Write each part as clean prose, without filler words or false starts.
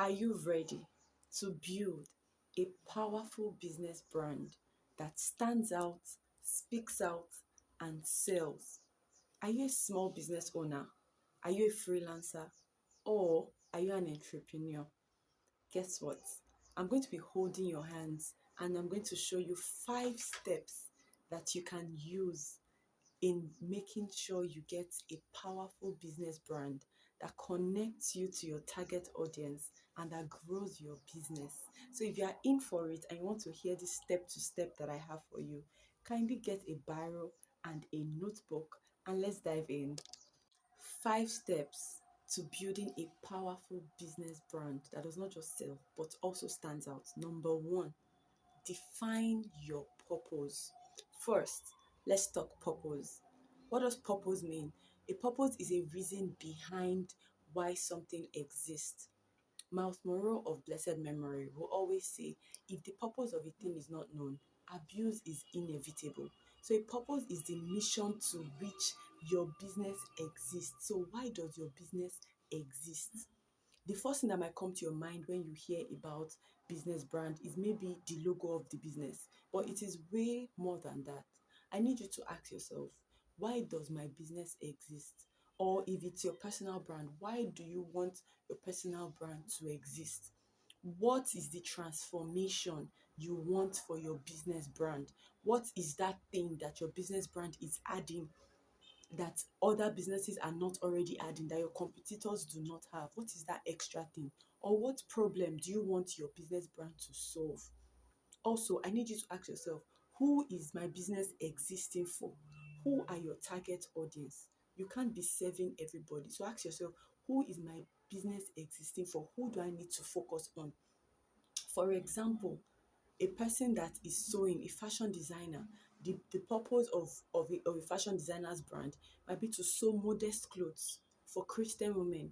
Are you ready to build a powerful business brand that stands out, speaks out, and sells? Are you a small business owner? Are you a freelancer? Or are you an entrepreneur? Guess what? I'm going to be holding your hands and I'm going to show you 5 steps that you can use in making sure you get a powerful business brand that connects you to your target audience and that grows your business. So if you are in for it and you want to hear this step to step that I have for you, kindly get a biro and a notebook and let's dive in. 5 steps to building a powerful business brand that does not just sell but also stands out. Number one, define your purpose. First, let's talk purpose. What does purpose mean? A purpose is a reason behind why something exists. Miles Monroe of blessed memory will always say, if the purpose of a thing is not known, abuse is inevitable. So a purpose is the mission to which your business exists. So why does your business exist? The first thing that might come to your mind when you hear about business brand is maybe the logo of the business, but it is way more than that. I need you to ask yourself, why does my business exist? Or if it's your personal brand, why do you want your personal brand to exist? What is the transformation you want for your business brand? What is that thing that your business brand is adding that other businesses are not already adding, that your competitors do not have? What is that extra thing? Or what problem do you want your business brand to solve? Also, I need you to ask yourself, who is my business existing for? Who are your target audience? You can't be serving everybody. So ask yourself, who is my business existing for? Who do I need to focus on? For example, a person that is sewing, a fashion designer, the purpose of a fashion designer's brand might be to sew modest clothes for Christian women,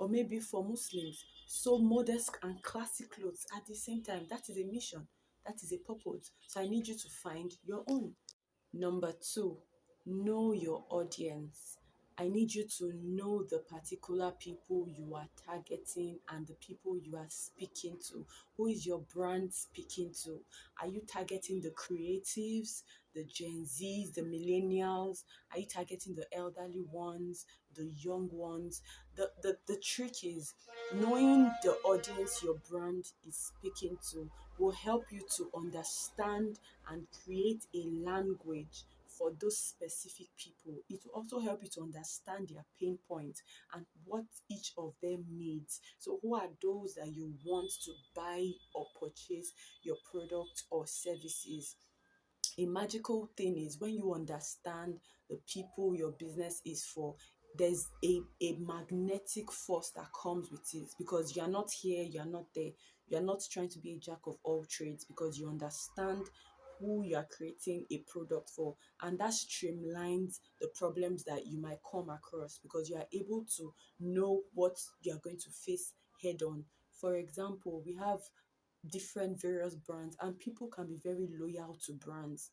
or maybe for Muslims, sew modest and classic clothes at the same time. That is a mission, that is a purpose. So I need you to find your own. Number two, know your audience. I need you to know the particular people you are targeting and the people you are speaking to. Who is your brand speaking to? Are you targeting the creatives, the Gen Zs, the millennials? Are you targeting the elderly ones, the young ones? The trick is knowing the audience your brand is speaking to will help you to understand and create a language for those specific people. It will also help you to understand their pain points and what each of them needs. So who are those that you want to buy or purchase your product or services? A magical thing is when you understand the people your business is for, there's a magnetic force that comes with it, because you're not here, you're not there, you're not trying to be a jack of all trades, because you understand who you are creating a product for, and that streamlines the problems that you might come across because you are able to know what you are going to face head on. For example, we have different various brands and people can be very loyal to brands,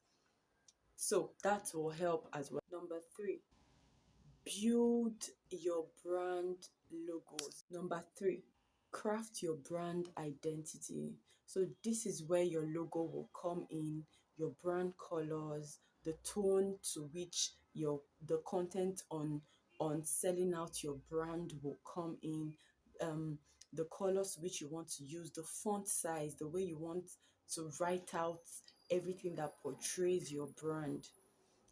so that will help as well. Number three, build your brand logos. Number three, craft your brand identity. So this is where your logo will come in, your brand colors, the tone to which the content on selling out your brand will come in, um the colors which you want to use, the font size, the way you want to write out everything that portrays your brand.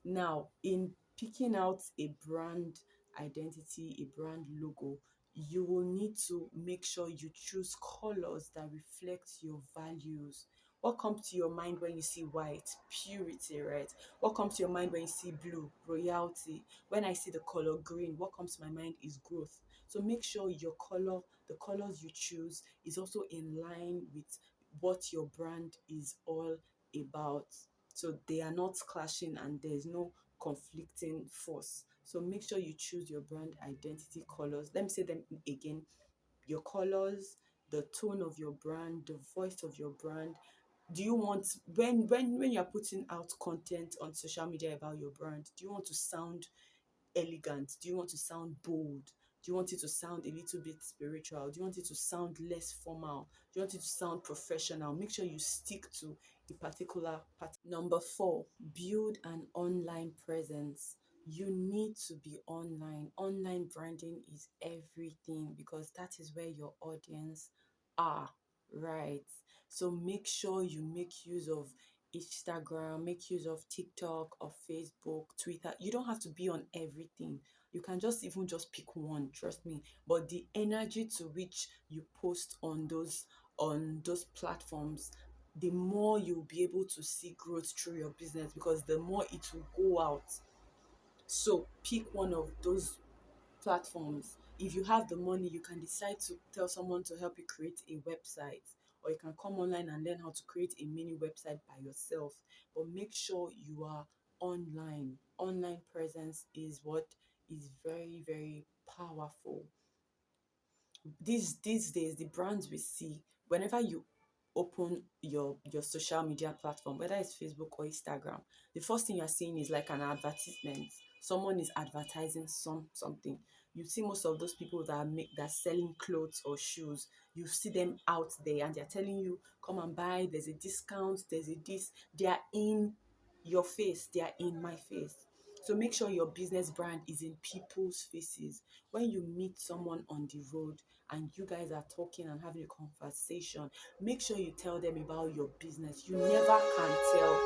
Now, in picking out a brand identity, a brand logo, you will need to make sure you choose colors that reflect your values. What comes to your mind when you see white? Purity, right? What comes to your mind when you see blue? Royalty. When I see the color green, what comes to my mind is growth. So make sure your color, the colors you choose, is also in line with what your brand is all about, so they are not clashing and there's no conflicting force. So make sure you choose your brand identity colors. Let me say them again: your colors, the tone of your brand, the voice of your brand. Do you want, when you're putting out content on social media about your brand, do you want to sound elegant? Do you want to sound bold? Do you want it to sound a little bit spiritual? Do you want it to sound less formal? Do you want it to sound professional? Make sure you stick to a particular pattern. Number four, build an online presence. You need to be online. Online branding is everything because that is where your audience are, right? So make sure you make use of Instagram, make use of TikTok or Facebook, Twitter. You don't have to be on everything. You can just even just pick one, trust me. But the energy to which you post on those platforms, the more you'll be able to see growth through your business because the more it will go out. So pick one of those platforms. If you have the money, you can decide to tell someone to help you create a website, or you can come online and learn how to create a mini website by yourself. But make sure you are online. Online presence is what is very, very powerful. These days, the brands we see, whenever you open your social media platform, whether it's Facebook or Instagram, the first thing you're seeing is like an advertisement. Someone is advertising something. You see most of those people that are selling clothes or shoes. You see them out there and they're telling you, come and buy, there's a discount, there's a this. They are in your face, they are in my face. So make sure your business brand is in people's faces. When you meet someone on the road and you guys are talking and having a conversation, make sure you tell them about your business. You never can tell.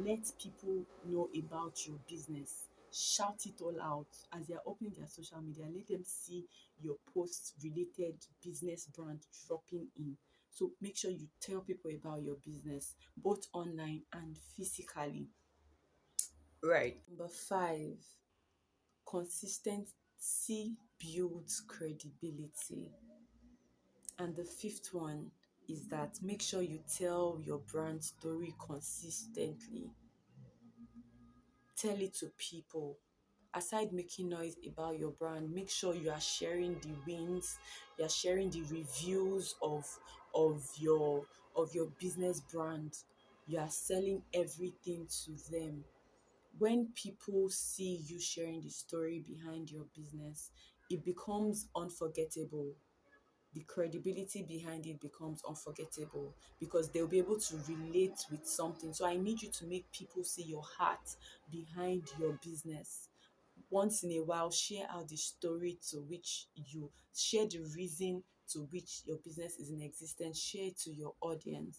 Let people know about your business. Shout it all out as they are opening their social media. Let them see your posts related business brand dropping in. So make sure you tell people about your business, both online and physically. Right. Number five, consistency builds credibility. And the fifth one is that make sure you tell your brand story consistently. Tell it to people. Aside making noise about your brand, make sure you are sharing the wins, you are sharing the reviews of your of your business brand. You are selling everything to them. When people see you sharing the story behind your business, it becomes unforgettable. The credibility behind it becomes unforgettable because they'll be able to relate with something. So I need you to make people see your heart behind your business. Once in a while, share out the story to which you share the reason to which your business is in existence, share it to your audience.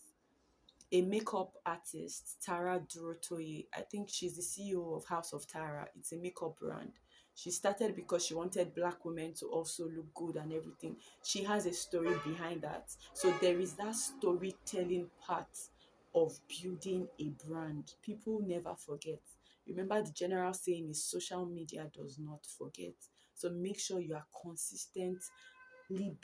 A makeup artist, Tara Durotoye. I think she's the CEO of House of Tara. It's a makeup brand. She started because she wanted black women to also look good and everything. She has a story behind that. So there is that storytelling part of building a brand. People never forget. Remember, the general saying is social media does not forget. So make sure you are consistently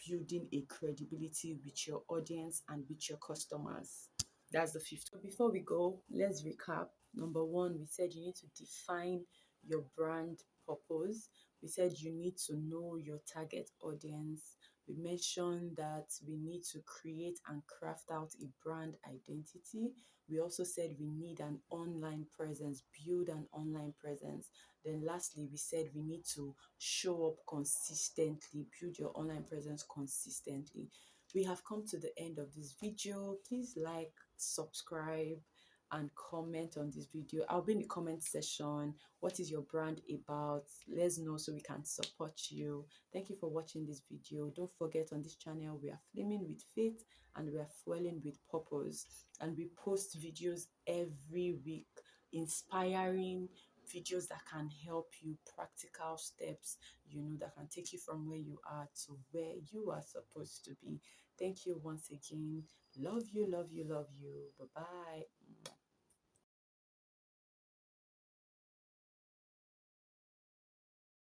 building a credibility with your audience and with your customers. That's the fifth. So before we go, let's recap. Number one, we said you need to define your brand purpose. We said you need to know your target audience. We mentioned that we need to create and craft out a brand identity. We also said we need an online presence, build an online presence. Then lastly, we said we need to show up consistently, build your online presence consistently. We have come to the end of this video. Please like, subscribe, and comment on this video. I'll be in the comment section. What is your brand about? Let's know so we can support you. Thank you for watching this video. Don't forget, on this channel we are flaming with faith and we are fueling with purpose, and we post videos every week, inspiring videos that can help you, practical steps, that can take you from where you are to where you are supposed to be. Thank you once again. Love you, love you, love you. Bye bye.